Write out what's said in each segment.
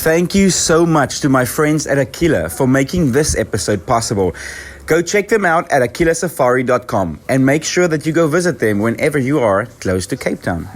Thank you so much to my friends at Aquila for making this episode possible. Go check them out at aquilasafari.com and make sure that you go visit them whenever you are close to Cape Town.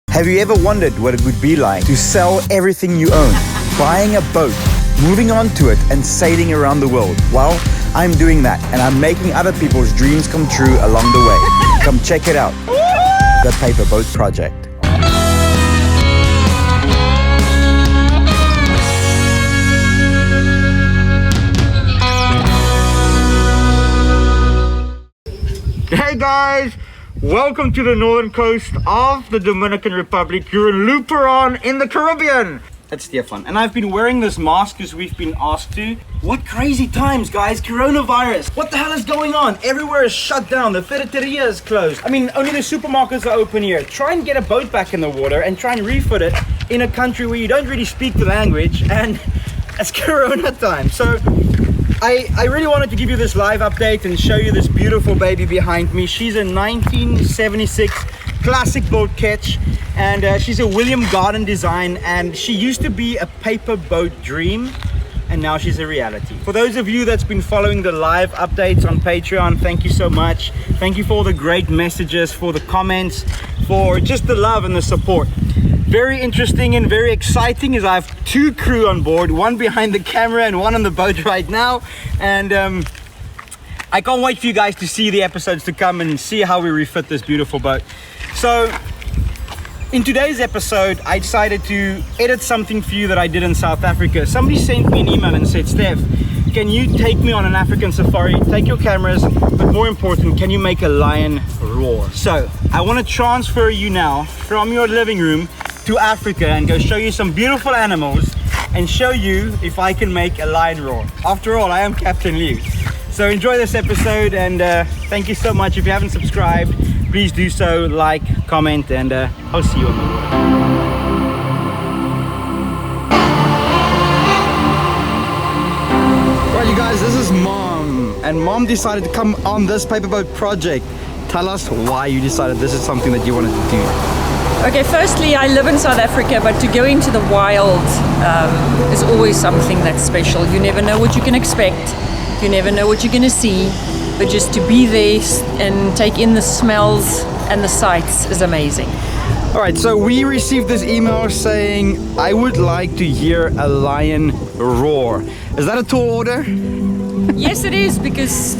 Have you ever wondered what it would be like to sell everything you own, buying a boat, moving on to it and sailing around the world? Well, I'm doing that and I'm making other people's dreams come true along the way. Come check it out. The Paperboat Project. Hey guys, welcome to the northern coast of the Dominican Republic. You're in Luperon in the Caribbean. That's Stefan, and I've been wearing this mask as we've been asked to. What crazy times, guys. Coronavirus. What the hell is going on? Everywhere is shut down. The ferreteria is closed. I mean, only the supermarkets are open here. Try and get a boat back in the water and try and refit it in a country where you don't really speak the language, and it's Corona time. So I really wanted to give you this live update and show you this beautiful baby behind me. She's a 1976 classic boat ketch, and she's a William Garden design, and she used to be a paper boat dream, and now she's a reality. For those of you that's been following the live updates on Patreon, thank you so much. Thank you for all the great messages, for the comments, for just the love and the support. Very interesting and very exciting is I have two crew on board, one behind the camera and one on the boat right now, and I can't wait for you guys to see the episodes to come and see how we refit this beautiful boat. So in today's episode, I decided to edit something for you that I did in South Africa. Somebody sent me an email and said, Steph, can you take me on an African safari? Take your cameras, but more important, can you make a lion roar? So I want to transfer you now from your living room to Africa and go show you some beautiful animals and show you if I can make a lion roar. After all, I am Captain Liu. So enjoy this episode, and thank you so much. If you haven't subscribed, please do so, like, comment, and I'll see you on the water. Right, you guys, this is Mom, and Mom decided to come on this paperboat project. Tell us why you decided this is something that you wanted to do. Okay, firstly, I live in South Africa, but to go into the wild is always something that's special. You never know what you can expect. You never know what you're going to see. But just to be there and take in the smells and the sights is amazing. All right, so we received this email saying, I would like to hear a lion roar. Is that a tall order? Yes, it is, because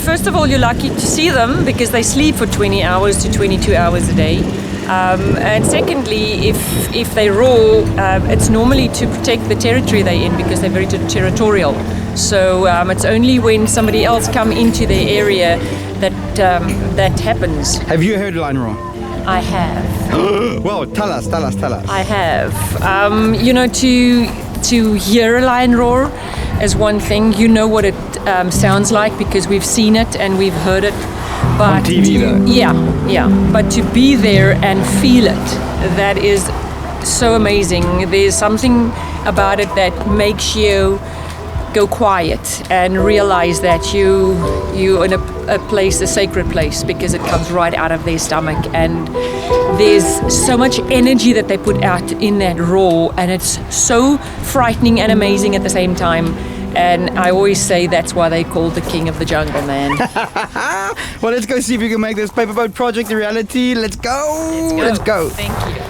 first of all, you're lucky to see them because they sleep for 20 hours to 22 hours a day. And secondly, if they roar, it's normally to protect the territory they're in because they're very territorial. So it's only when somebody else come into their area that happens. Have you heard a lion roar? I have. Well, tell us. I have. To hear a lion roar is one thing. You know what it sounds like because we've seen it and we've heard it. But on TV though. Yeah. But to be there and feel it, that is so amazing. There's something about it that makes you go quiet and realize that you're in a place, a sacred place, because it comes right out of their stomach, and there's so much energy that they put out in that roar, and it's so frightening and amazing at the same time. And I always say that's why they call the king of the jungle, man. Well, let's go see if we can make this paperboat project a reality. Let's go. Let's go. Thank you.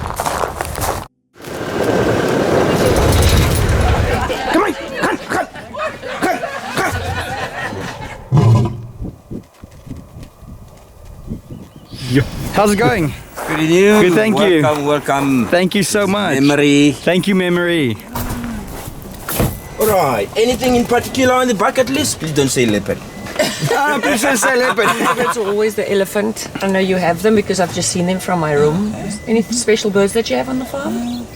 Come on. How's it going? Good evening. Good, thank you. Welcome. Thank you so much. Memory. Thank you, Memory. Alright, anything in particular on the bucket list? Please don't say leopard. Please don't say leopard. It's always the elephant. I know you have them because I've just seen them from my room. Any special birds that you have on the farm?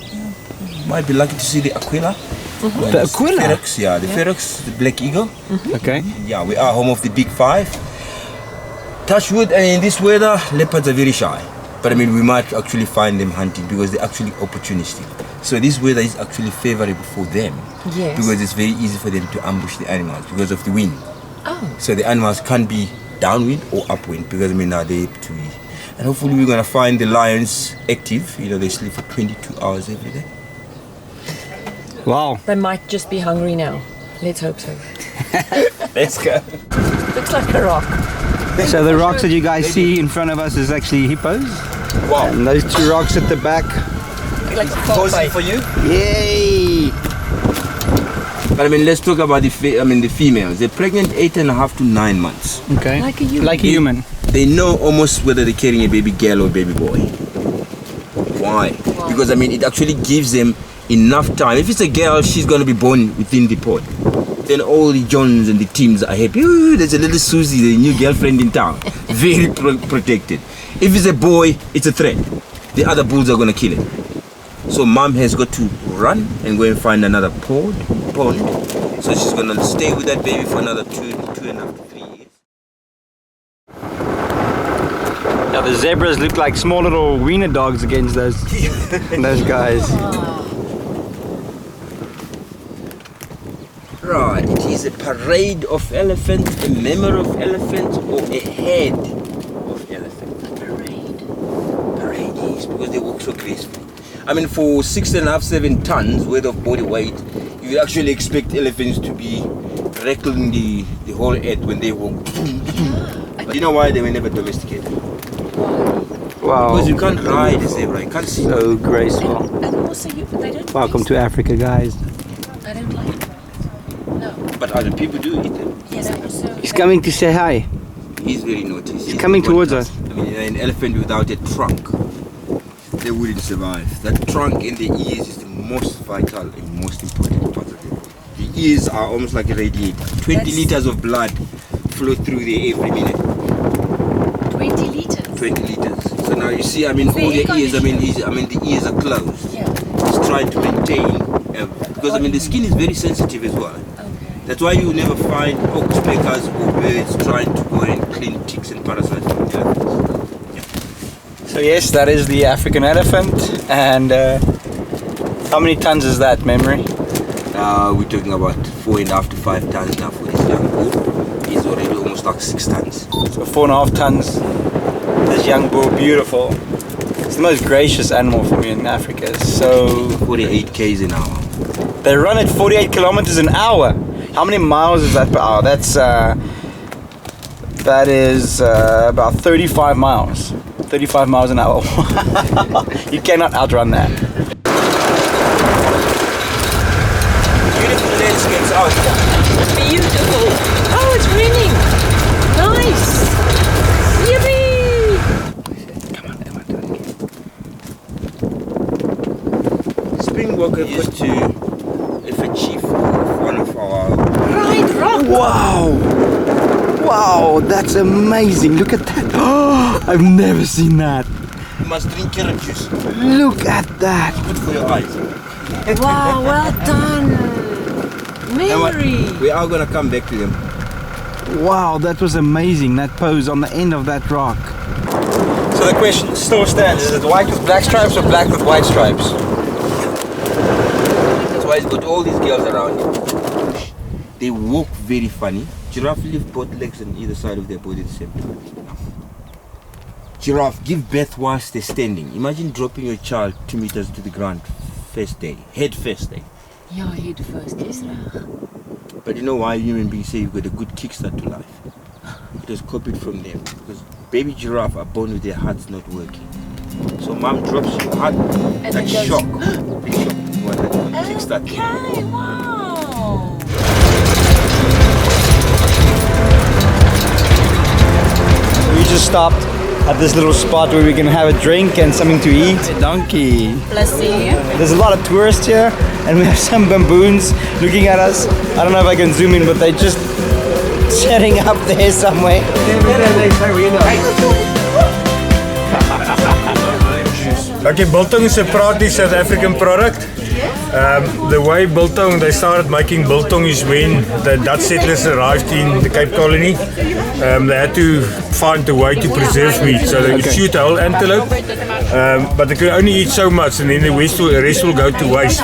Might be lucky to see the aquila. Mm-hmm. The aquila? Ferox, the ferox, the black eagle. Mm-hmm. Okay. Yeah, we are home of the big five. Touch wood, and in this weather, leopards are very shy. But I mean, we might actually find them hunting because they're actually opportunistic. So this weather is actually favorable for them. Yes. Because it's very easy for them to ambush the animals because of the wind. Oh. So the animals can't be downwind or upwind because I mean now they're able to eat. And hopefully we're gonna find the lions active. You know, they sleep for 22 hours every day. Wow. They might just be hungry now. Let's hope so. Let's go. Looks like a rock. So the rocks that you guys see in front of us is actually hippos. Wow. And those two rocks at the back. Like a Posing for you? Yay! But I mean, let's talk about the females. They're pregnant 8.5 to 9 months. Okay. Like a human. Like a human. They know almost whether they're carrying a baby girl or baby boy. Why? Wow. Because I mean, it actually gives them enough time. If it's a girl, she's going to be born within the pod. Then all the Johns and the teams are happy. Ooh, there's a little Susie, the new girlfriend in town. Very protected. If it's a boy, it's a threat. The other bulls are going to kill it. So mom has got to run and go and find another pond. So she's going to stay with that baby for another 2.5 to 3 years. Yeah, the zebras look like small little wiener dogs against those guys. Right, it is a parade of elephants, a memory of elephants, or a head of elephants. A parade. Parade is because they walk so gracefully. I mean, for 6.5-7 tons worth of body weight, you would actually expect elephants to be rattling the whole earth when they walk. But you know why they were never domesticated? Wow. Because you can't ride a zebra, you can't see. So graceful. And also, they don't. Welcome to Africa, guys. I don't like it. No. But other people do eat them. Yes, also. He's coming to say hi. He's very naughty. He's coming towards us. I mean, an elephant without a trunk, they wouldn't survive. That trunk in the ears is the most vital and most important part of it. The ears are almost like a radiator. 20 liters of blood flow through there every minute. 20 liters. 20 liters. So now you see, I mean, all the ears, the ears are closed. Yeah. It's trying to maintain, because I mean, the skin is very sensitive as well. That's why you never find oxpeckers or birds trying to go and clean ticks and parasites from elephants. So yes, that is the African elephant. And how many tons is that, Memory? We're talking about 4.5 to 5 tons now for this young bull. He's already almost like 6 tons. So 4.5 tons. This young bull, beautiful. It's the most gracious animal for me in Africa. So 48 k's an hour. they run at 48 kilometers an hour. How many miles is that per hour? That is about 35 miles. 35 miles an hour. You cannot outrun that. Beautiful landscapes out here. Beautiful. Oh, it's raining. Nice. Yippee! Springbokker used to, if a chief of one of our... Right, rock. Wow! Wow, that's amazing. Look at that. Oh, I've never seen that. You must drink carrot juice. Look at that. Good for your eyes. Wow, well done. Memory. We are going to come back to them. Wow, that was amazing. That pose on the end of that rock. So the question still stands. Is it white with black stripes or black with white stripes? That's why he's got all these girls around him. They walk very funny. Giraffe lift both legs on either side of their body at the same time. Giraffe give birth whilst they're standing. Imagine dropping your child 2 meters to the ground first day, head first day. Ja, head first, yes. But you know why human beings say you've got a good kickstart to life? It was copied from them. Because baby giraffe are born with their hearts not working. So mom drops your heart, And that it goes, shock. The shock is what that kickstart. Okay, wow. We just stopped at this little spot where we can have a drink and something to eat. Donkey. Let's see. There's a lot of tourists here, and we have some baboons looking at us. I don't know if I can zoom in, but they're just setting up there somewhere. Okay, biltong is a proudly South African product. The way biltong, they started making biltong is when the Dutch settlers arrived in the Cape Colony. They had to find a way to preserve meat, so they would shoot a whole antelope but they can only eat so much, and then the rest will go to waste.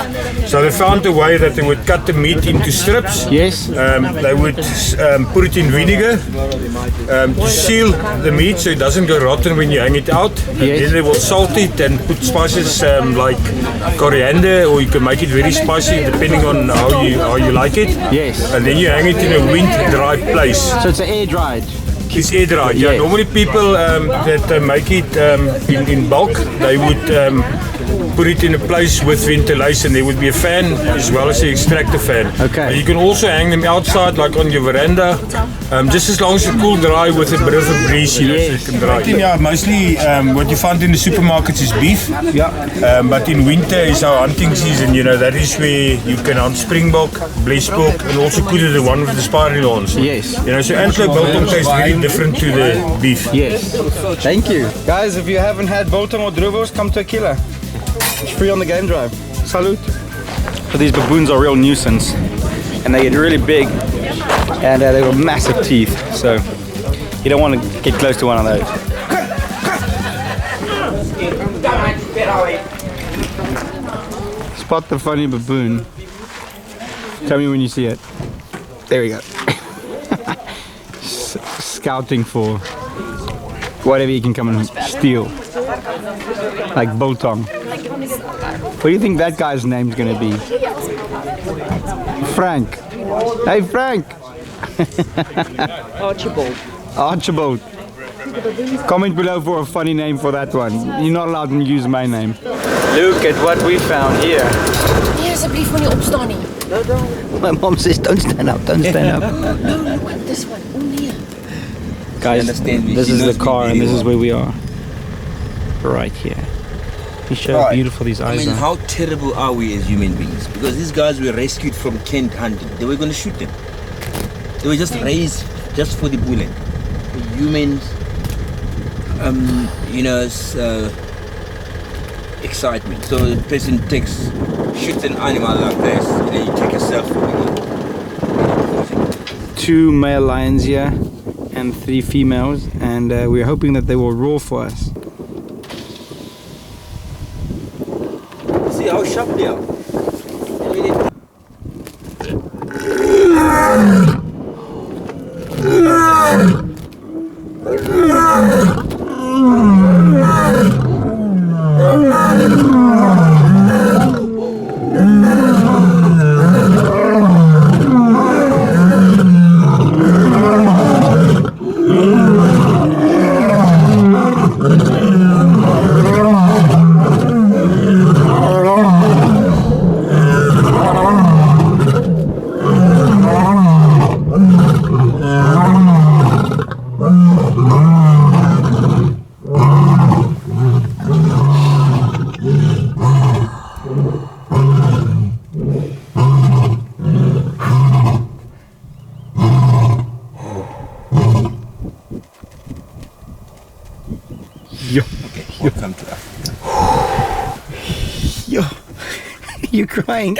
So they found a way that they would cut the meat into strips. Yes. They would put it in vinegar to seal the meat so it doesn't go rotten when you hang it out. Yes. Then they will salt it and put spices like coriander, or you can make it very spicy depending on how you like it. Yes. And then you hang it in a wind-dry place. So it's air dried. It's air dried. Yeah. Yes. Normally people that make it in bulk, they would put it in a place with ventilation. There would be a fan as well as the extractor fan. Okay. You can also hang them outside, like on your veranda, just as long as you cool dry with a bit of a breeze, you know, so it can dry. Yeah, mostly what you find in the supermarkets is beef. Yeah. But in winter is our hunting season. You know, that is where you can hunt springbok, blesbok, and also kudu, the one with the spiral horns. Yes. You know, so antelope biltong tastes very different to the beef. Yes. Thank you. Guys, if you haven't had biltong or druvos, come to Aquila. It's free on the game drive. Salute. So these baboons are a real nuisance. And they get really big. And they've got massive teeth. So you don't want to get close to one of those. Spot the funny baboon. Tell me when you see it. There we go. Scouting for whatever you can come and steal. Like biltong. What do you think that guy's name's gonna be? Frank. Hey Frank! Archibald. Archibald. Comment below for a funny name for that one. You're not allowed to use my name. Look at what we found here. Nee, asseblief moenie opstaan nie. My mom says don't stand up, don't stand up. No, look at this one. Oh nee. Guys, understand me. this She is the knows me car and very this is well. where we are. Right here. You show how Right. beautiful these I eyes mean, are. how terrible are we as human beings? Because these guys were rescued from Kent hunting. They were going to shoot them. They were just raised just for the bullet. Humans, excitement. So the person shoots an animal like this, and then you take a selfie. 2 male lions here and 3 females, and we're hoping that they will roar for us. See how sharp they are. Welcome to Africa. Yo, you're crying.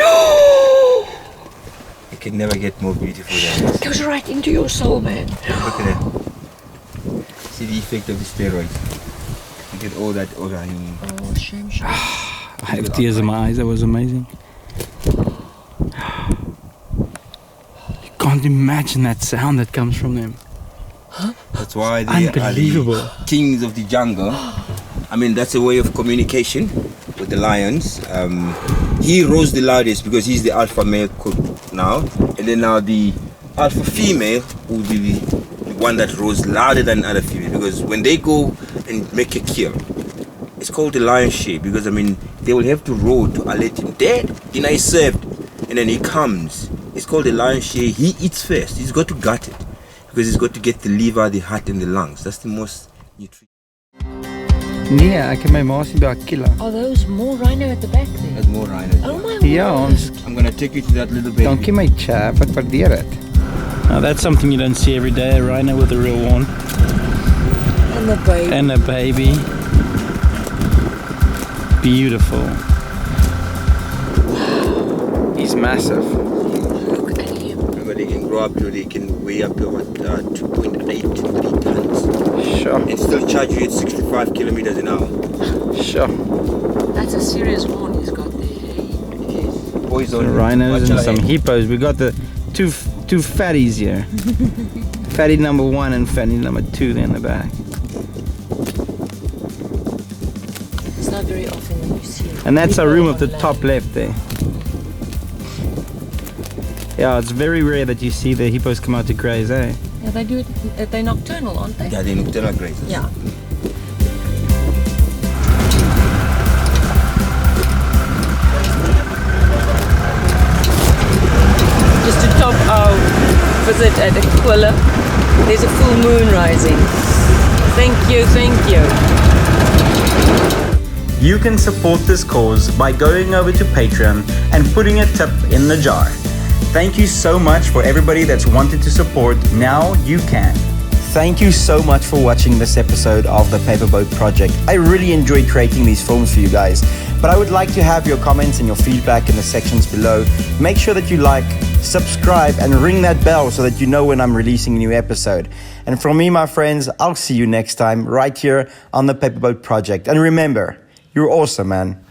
It can never get more beautiful than this. Goes right into your soul, man. Look at that. See the effect of the steroids. Look at all that organic. Oh, shame. I have tears in my eyes. That was amazing. You can't imagine that sound that comes from them. That's why they Unbelievable. are the kings of the jungle. I mean, that's a way of communication with the lions. He roars the loudest because he's the alpha male now. And then now the alpha female will be the one that roars louder than other female. Because when they go and make a kill, it's called the lion shade. Because I mean, they will have to roar to alert him. Dead, he's served. And then he comes. It's called the lion shade. He eats first. He's got to gut it. Because he's got to get the liver, the heart and the lungs. That's the most nutritious. Nee, ek het my maasie by Aquila. Are those more rhino at the back there? There's more rhinos. Oh my Ja, ons I'm gonna take you to that little baby. dankie my chap, ek waardeer dit. Now that's something you don't see every day, a rhino with a real horn. And the baby. And a baby. Beautiful. He's massive. Look at him. Remember, they can grow up to, they can weigh up to about 2.8 to 3 tons. Sure. And still charge you at 65 kilometers an hour. Sure. That's a serious horn he's got there. Boys Some don't rhinos and watch some ahead. hippos. We got the two fatties here. Fatty number 1 and fatty number 2 there in the back. It's not very often when you see it. And that's our room of the on top land. left there. Yeah, it's very rare that you see the hippos come out to graze, eh? Yeah, they do it. They're nocturnal, aren't they? Yeah, they nocturnal grazers. Yeah. Just to top our visit at Aquila, there's a full moon rising. Thank you, thank you. You can support this cause by going over to Patreon and putting a tip in the jar. Thank you so much for everybody that's wanted to support. Now you can. Thank you so much for watching this episode of the Paperboat Project. I really enjoyed creating these films for you guys, but I would like to have your comments and your feedback in the sections below. Make sure that you like, subscribe, and ring that bell so that you know when I'm releasing a new episode. And from me, my friends, I'll see you next time right here on the Paperboat Project. And remember, you're awesome, man.